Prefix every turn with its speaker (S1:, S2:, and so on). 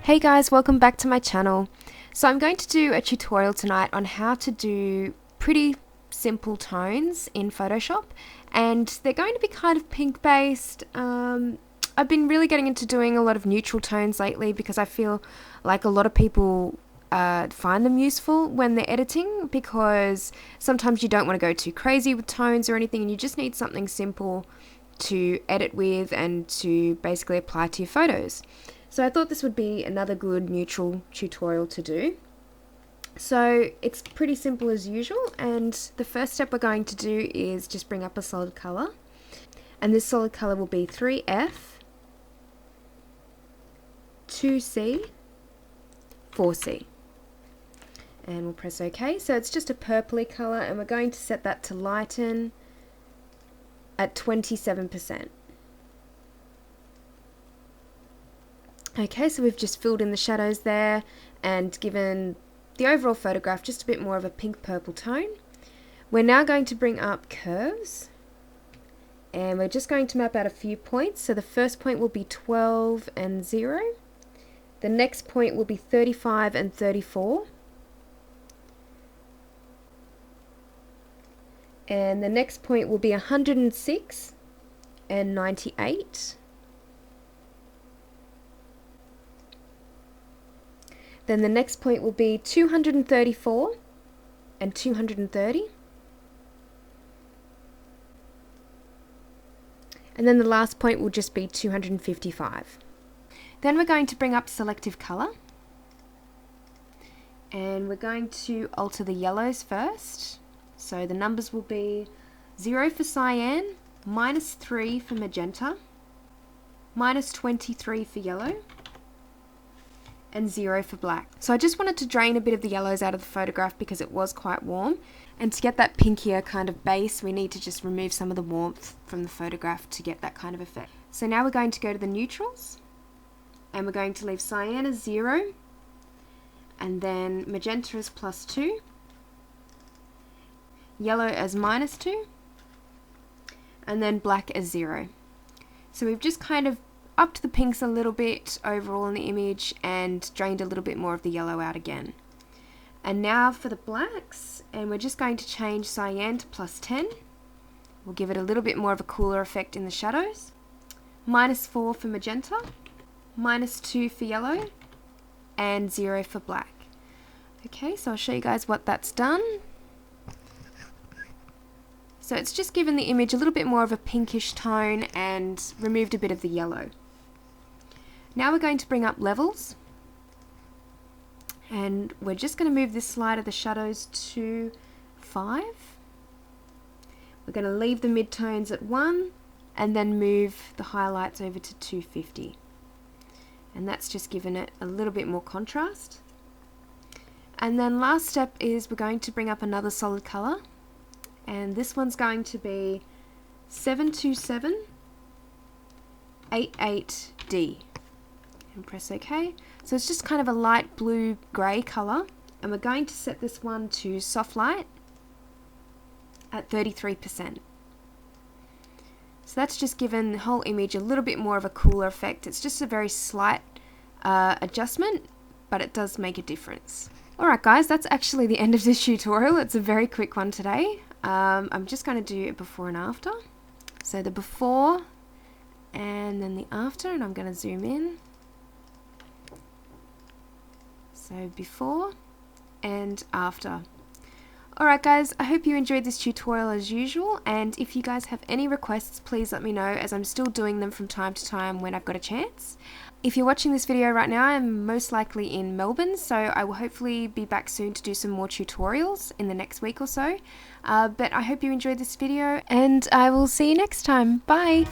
S1: Hey guys, welcome back to my channel. So I'm going to do a tutorial tonight on how to do pretty simple tones in Photoshop, and they're going to be kind of pink based. I've been really getting into doing a lot of neutral tones lately because I feel like a lot of people find them useful when they're editing, because sometimes you don't want to go too crazy with tones or anything and you just need something simple to edit with and to basically apply to your photos. So I thought this would be another good neutral tutorial to do. So it's pretty simple as usual, and the first step we're going to do is just bring up a solid color, and this solid color will be 3F, 2C, 4C, and we'll press OK. So it's just a purpley color, and we're going to set that to lighten at 27%. Okay, so we've just filled in the shadows there and given the overall photograph just a bit more of a pink purple tone. We're now going to bring up curves, and we're just going to map out a few points. So the first point will be 12 and 0. The next point will be 35 and 34. And the next point will be 106 and 98. Then the next point will be 234 and 230. And then the last point will just be 255. Then we're going to bring up selective color. And we're going to alter the yellows first. So the numbers will be 0 for cyan, -3 for magenta, -23 for yellow, and 0 for black. So I just wanted to drain a bit of the yellows out of the photograph because it was quite warm, and to get that pinkier kind of base we need to just remove some of the warmth from the photograph to get that kind of effect. So now we're going to go to the neutrals, and we're going to leave cyan as 0, and then magenta as +2, yellow as -2, and then black as 0. So we've just kind of upped the pinks a little bit overall in the image and drained a little bit more of the yellow out again. And now for the blacks, and we're just going to change cyan to +10. We'll give it a little bit more of a cooler effect in the shadows. -4 for magenta, -2 for yellow, and 0 for black. Okay, so I'll show you guys what that's done. So it's just given the image a little bit more of a pinkish tone and removed a bit of the yellow. Now we're going to bring up levels, and we're just going to move this slide of the shadows to 5. We're going to leave the midtones at 1 and then move the highlights over to 250, and that's just given it a little bit more contrast. And then last step is we're going to bring up another solid color, and this one's going to be 72788D. And press OK. So it's just kind of a light blue grey colour, and we're going to set this one to soft light at 33%. So that's just given the whole image a little bit more of a cooler effect. It's just a very slight adjustment, but it does make a difference. Alright guys, that's actually the end of this tutorial. It's a very quick one today. I'm just going to do a before and after. So the before and then the after, and I'm going to zoom in. So before and after. Alright guys, I hope you enjoyed this tutorial as usual, and if you guys have any requests, please let me know, as I'm still doing them from time to time when I've got a chance. If you're watching this video right now, I'm most likely in Melbourne, so I will hopefully be back soon to do some more tutorials in the next week or so. But I hope you enjoyed this video, and I will see you next time. Bye!